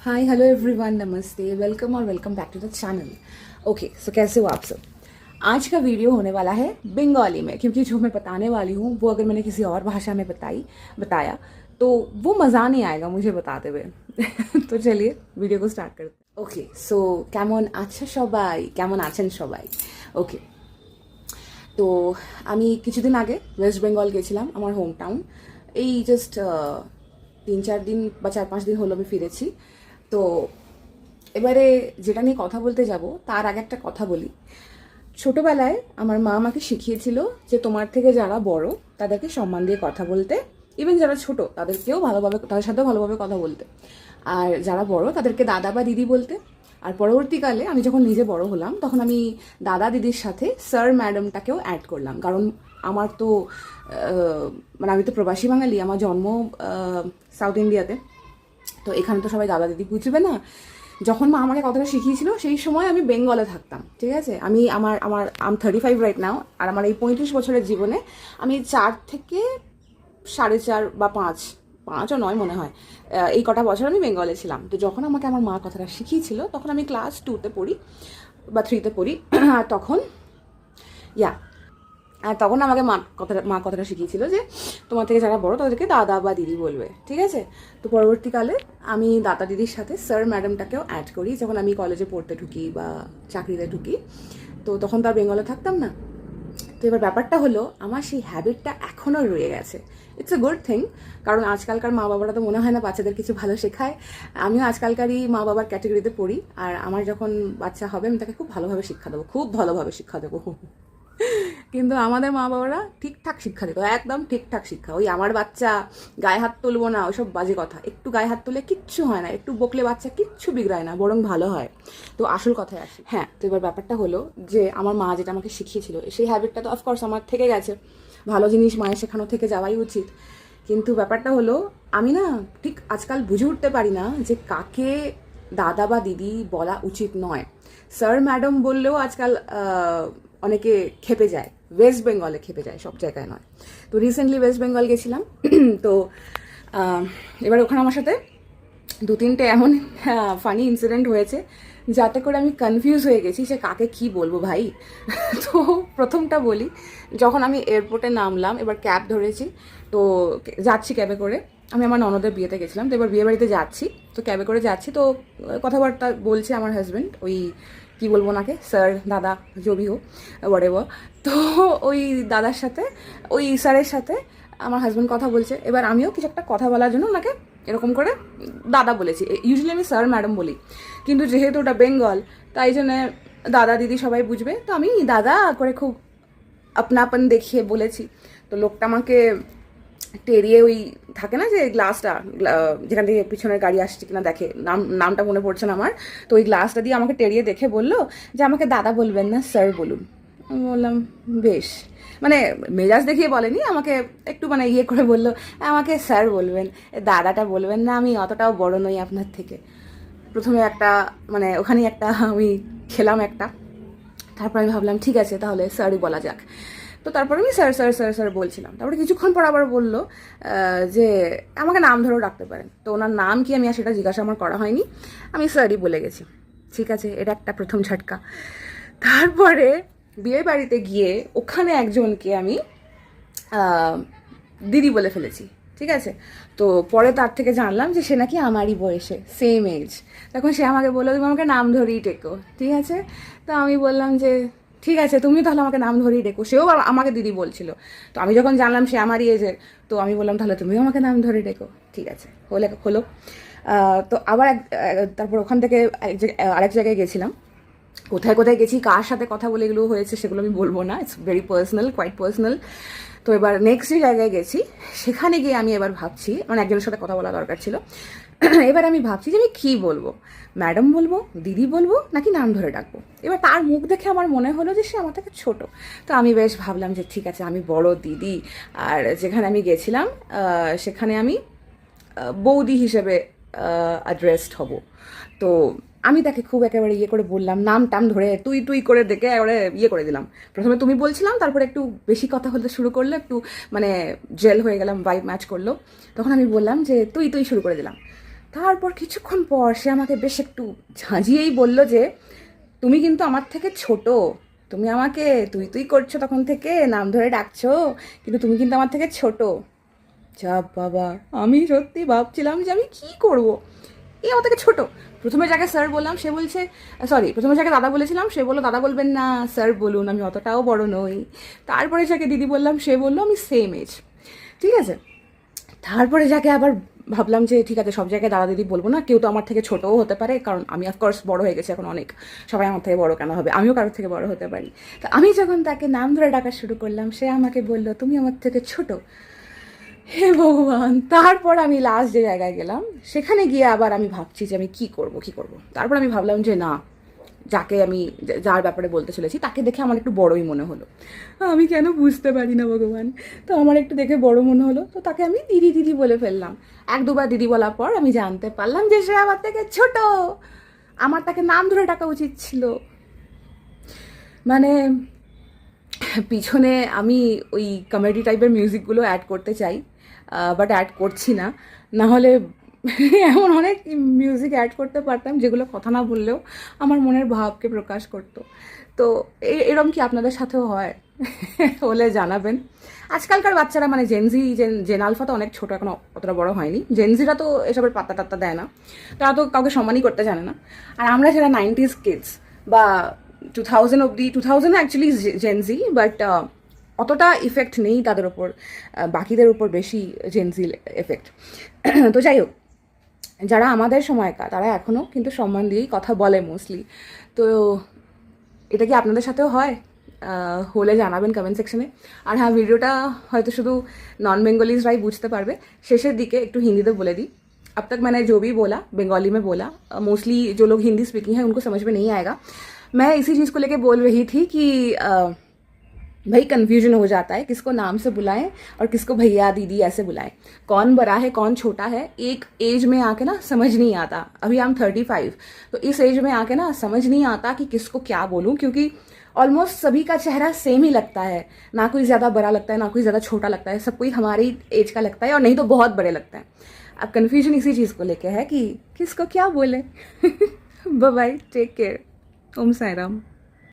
हाय hello everyone, नमस्ते, welcome और welcome back to the channel. Okay, so कैसे हो आप सब। आज का वीडियो होने वाला है बंगाली में, क्योंकि जो मैं बताने वाली हूँ वो अगर मैंने किसी और भाषा में बताया तो वो मज़ा नहीं आएगा मुझे बताते हुए। तो चलिए वीडियो को स्टार्ट करते हैं। ओके, सो কেমন আছে সবাই, কেমন আছেন সবাই। ওকে, তো আমি কিছুদিন আগে ওয়েস্ট বেঙ্গল গেছিলাম, আমার হোম টাউন। এই জাস্ট 3-4 দিন বা 4-5 দিন হলো আমি ফিরেছি। তো এবারে যেটা নিয়ে কথা বলতে যাব তার আগে একটা কথা বলি। ছোটবেলায় আমার মা আমাকে শিখিয়েছিল যে তোমার থেকে যারা বড় তাদেরকে সম্মান দিয়ে কথা বলতে, ইভেন যারা ছোট তাদেরকেও ভালোভাবে, তাদের সাথেও ভালোভাবে কথা বলতে, আর যারা বড় তাদেরকে দাদা বা দিদি বলতে। আর পরবর্তীকালে আমি যখন নিজে বড় হলাম তখন আমি দাদা দিদির সাথে স্যার ম্যাডামটাকেও অ্যাড করলাম, কারণ আমার তো মানে আমি তো প্রবাসী বাঙালি, আমার জন্ম সাউথ ইন্ডিয়াতে। তো এখানে তো সবাই দাদা দিদি বুঝবে না। যখন মা আমাকে কথাটা শিখিয়েছিল সেই সময় আমি বেঙ্গলে থাকতাম, ঠিক আছে। আমি আমার 35 রাইট নাও, আর আমার এই 35 বছরের জীবনে আমি 4 থেকে 4.5 বা 5ও নয় মনে হয়, এই কটা বছর আমি বেঙ্গলে ছিলাম। তো যখন আমাকে আমার মা কথাটা শিখিয়েছিল তখন আমি ক্লাস 2তে পড়ি বা 3তে পড়ি। আর তখন আমাকে মা কথাটা শিখিয়েছিল যে তোমার থেকে যারা বড় তাদেরকে দাদা বা দিদি বলবে, ঠিক আছে। তো পরবর্তীকালে আমি দাদা দিদির সাথে স্যার ম্যাডামটাকেও অ্যাড করি যখন আমি কলেজে পড়তে ঢুকি বা চাকরিতে ঢুকি। তো তখন তো আর বেঙ্গলে থাকতাম না। তো এবার ব্যাপারটা হলো আমার সেই হ্যাবিটটা এখনও রয়ে গেছে। ইটস এ গুড থিং, কারণ আজকালকার মা বাবারা তো মনে হয় না বাচ্চাদের কিছু ভালো শেখায়। আমিও আজকালকারই মা বাবার ক্যাটাগরিতে পড়ি, আর আমার যখন বাচ্চা হবে আমি তাকে খুব ভালোভাবে শিক্ষা দেবো, খুব ভালোভাবে শিক্ষা দেবো। কিন্তু আমাদের মা বাবারা ঠিকঠাক শিক্ষা দিত, একদম ঠিকঠাক শিক্ষা। ওই আমার বাচ্চা গায়ে হাত তুলবো না, ওইসব বাজে কথা। একটু গায়ে হাত তুলে কিচ্ছু হয় না, একটু বকলে বাচ্চা কিচ্ছু বিগড়ায় না, বরং ভালো হয়। তো আসল কথায় আসি। হ্যাঁ, তো এবার ব্যাপারটা হলো যে আমার মা যেটা আমাকে শিখিয়েছিল সেই হ্যাবিটটা তো অফকোর্স আমার থেকে গেছে। ভালো জিনিস মায়ের শেখানো থেকে যাওয়াই উচিত। কিন্তু ব্যাপারটা হলো আমি না ঠিক আজকাল বুঝে উঠতে পারি না যে কাকে দাদা বা দিদি বলা উচিত নয়। স্যার ম্যাডাম বললেও আজকাল অনেকে খেপে যায়, ওয়েস্ট বেঙ্গলে খেপে যায়, সব জায়গায় নয়। তো রিসেন্টলি ওয়েস্ট বেঙ্গল গেছিলাম। তো এবার ওখানে আমার সাথে 2-3টে এমন ফানি ইনসিডেন্ট হয়েছে যাতে করে আমি কনফিউজ হয়ে গেছি যে কাকে কি বলবো ভাই। তো প্রথমটা বলি, যখন আমি এয়ারপোর্টে নামলাম, এবার ক্যাব ধরেছি, তো যাচ্ছি ক্যাবে করে। আমি আমার ননদের বিয়েতে গেছিলাম, তো এবার বিয়ে বাড়িতে যাচ্ছি, তো ক্যাবে করে যাচ্ছি। তো কথাবার্তা বলছে আমার হাজব্যান্ড, ওই কি বলবো নাকে, স্যার দাদা জবি হোক হোয়াটএভার। তো ওই দাদার সাথে, ওই স্যারের সাথে আমার হাজব্যান্ড কথা বলছে। এবার আমিও কিছু একটা কথা বলার জন্য ওনাকে এরকম করে দাদা বলেছি। ইউজুয়ালি আমি স্যার ম্যাডাম বলি, কিন্তু যেহেতু ওটা বেঙ্গল তাই জন্য দাদা দিদি সবাই বুঝবে, তো আমি দাদা করে খুব আপনাপন দেখিয়ে বলেছি। তো লোকটা আমাকে টেরিয়ে, ওই থাকে না যে গ্লাসটা, যেখান থেকে পিছনের গাড়ি আসছে কিনা দেখে, নামটা মনে পড়ছে না আমার, তো ওই গ্লাসটা দিয়ে আমাকে টেরিয়ে দেখে বললো যে আমাকে দাদা বলবেন না, স্যার বলুন। আমি বললাম বেশ, মানে মেজাজ দেখিয়ে বলেনি, আমাকে একটু মানে ইয়ে করে বললো আমাকে স্যার বলবেন, দাদাটা বলবেন না, আমি অতটাও বড় নই আপনার থেকে। প্রথমে একটা মানে ওখানেই একটা আমি খেলাম একটা। তারপর আমি ভাবলাম ঠিক আছে তাহলে স্যারই বলা যাক। তো তারপরে আমি স্যার স্যার স্যার স্যার বলছিলাম। তারপরে কিছুক্ষণ পর আবার বললো যে আমাকে নাম ধরেও রাখতে পারেন। তো ওনার নাম কি আমি আর সেটা জিজ্ঞাসা আমার করা হয়নি, আমি স্যারই বলে গেছি। ঠিক আছে, এটা একটা প্রথম ঝটকা। তারপরে বিয়ে বাড়িতে গিয়ে ওখানে একজনকে আমি দিদি বলে ফেলেছি, ঠিক আছে। তো পরে তার থেকে জানলাম যে সে নাকি আমারই বয়সে, সেম এজ। তখন সে আমাকে বললো তুমি আমাকে নাম ধরেই টেকো, ঠিক আছে। তো আমি বললাম যে ঠিক আছে তুমি তাহলে আমাকে নাম ধরেই ডেকো। সেও আমাকে দিদি বলছিল। তো আমি যখন জানলাম সে আমারই এজের, তো আমি বললাম তাহলে তুমিও আমাকে নাম ধরে ডেকো, ঠিক আছে, হলো। তো আবার তারপর ওখান থেকে আরেক জায়গায় গেছিলাম। কোথায় কোথায় গেছি, কার সাথে কথা বলে এগুলো হয়েছে সেগুলো আমি বলবো না, it's very personal, quite personal. তো এবার নেক্সট যে জায়গায় গেছি সেখানে গিয়ে আমি এবার ভাবছি, মানে একজনের সাথে কথা বলা দরকার ছিল। এবার আমি ভাবছি যে আমি কী বলবো, ম্যাডাম বলবো, দিদি বলবো, নাকি নাম ধরে ডাকবো। এবার তার মুখ দেখে আমার মনে হলো যে সে আমার থেকে ছোটো। তো আমি বেশ ভাবলাম যে ঠিক আছে আমি বড় দিদি, আর যেখানে আমি গেছিলাম সেখানে আমি বৌদি হিসেবে অ্যাড্রেসড হব। তো আমি তাকে খুব একেবারে ইয়ে করে বললাম, নাম টাম ধরে তুই তুই করে দেখে একেবারে ইয়ে করে দিলাম। প্রথমে তুমি বলছিলাম, তারপরে একটু বেশি কথা বলতে শুরু করলো, একটু মানে জেল হয়ে গেলাম, ভাইব ম্যাচ করলো। তখন আমি বললাম যে তুই তুই শুরু করে দিলাম। তারপর কিছুক্ষণ পর সে আমাকে বেশ একটু ঝাঁঝিয়েই বলল যে তুমি কিন্তু আমার থেকে ছোট, তুমি আমাকে তুই তুই করছো তখন থেকে, নাম ধরে ডাকছো, কিন্তু তুমি কিন্তু আমার থেকে ছোট। যা বাবা, আমি সত্যি ভাবছিলাম যে আমি কি করব, এই আমার থেকে ছোট। প্রথমে যাকে স্যার বললাম সে বলছে, সরি, প্রথমে যাকে দাদা বলেছিলাম সে বললো দাদা বলবেন না, স্যার বলুন, আমি অতটাও বড় নই। তারপরে যাকে দিদি বললাম সে বললো আমি সেম এজ, ঠিক আছে। তারপরে যাকে আবার ভাবলাম যে ঠিক আছে, সব জায়গায় দাদা দিদি বলবো না, কেউ তো আমার থেকে ছোটও হতে পারে, কারণ আমি অফকোর্স বড় হয়ে গেছি এখন অনেক, সবাই আমার থেকে বড় কেন হবে, আমিও কারোর থেকে বড় হতে পারি। তো আমি যখন তাকে নাম ধরে ডাকা শুরু করলাম, সে আমাকে বললো তুমি আমার থেকে ছোট। হে ভগবান! তারপর আমি লাস্ট যে জায়গায় গেলাম সেখানে গিয়ে আবার আমি ভাবছি যে আমি কি করব। তারপর আমি ভাবলাম যে না, যাকে আমি যার ব্যাপারে বলতে চলেছি তাকে দেখে আমার একটু বড়ই মনে হলো। আমি কেন বুঝতে পারি না ভগবান, তো আমার একটু দেখে বড় মনে হলো, তো তাকে আমি দিদি দিদি বলে ফেললাম। এক দুবার দিদি বলার পর আমি জানতে পারলাম যে সে আমার থেকে ছোট, আমার তাকে নাম ধরে ডাকা উচিত ছিল। মানে পিছনে আমি ওই কমেডি টাইপের মিউজিকগুলো অ্যাড করতে চাই, বাট অ্যাড করছি না, না হলে এমন অনেক মিউজিক অ্যাড করতে পারতাম যেগুলো কথা না বললেও আমার মনের ভাবকে প্রকাশ করতো। তো এরম কি আপনাদের সাথেও হয়? হলে জানাবেন। আজকালকার বাচ্চারা মানে জেনজি, জেন আলফা তো অনেক ছোটো, এখনো অতটা বড় হয়নি, জেনজিরা তো এসবের পাত্তা টাত্তা দেয় না, তারা তো কাউকে সম্মানই করতে জানে না। আর আমরা যারা 90s কিডস বা 2000 অবধি, 2000 অ্যাকচুয়ালি জেনজি, বাট অতটা ইফেক্ট নেই তাদের ওপর, বাকিদের উপর বেশি জেনজি এফেক্ট। তো যাই হোক, যারা আমাদের সময়কার তারা এখনও কিন্তু সম্মান দিয়েই কথা বলে মোস্টলি। তো এটা কি আপনাদের সাথেও হয়? হলে জানাবেন কমেন্ট সেকশনে। আর হ্যাঁ, ভিডিওটা হয়তো শুধু নন বেঙ্গলিজরাই বুঝতে পারবে, শেষের দিকে একটু হিন্দিতে বলে दिई। अब तक मैंने जो भी बोला बंगाली में बोला, मोस्टली जो लोग हिंदी स्पीकिंग है उनको समझ में नहीं आएगा। मैं इसी चीज़ को लेके बोल रही थी कि भाई कन्फ्यूजन हो जाता है, किसको नाम से बुलाएं और किसको भैया दीदी ऐसे बुलाएं, कौन बड़ा है कौन छोटा है। एक एज में आके ना समझ नहीं आता, अभी आई एम 35, तो इस एज में आके ना समझ नहीं आता कि किसको क्या बोलूं, क्योंकि ऑलमोस्ट सभी का चेहरा सेम ही लगता है, ना कोई ज़्यादा बड़ा लगता है ना कोई ज़्यादा छोटा लगता है, सब कोई हमारी एज का लगता है, और नहीं तो बहुत बड़े लगता है। अब कन्फ्यूजन इसी चीज़ को लेके है कि किसको क्या बोले। बाय बाय, टेक केयर, ओम साई राम।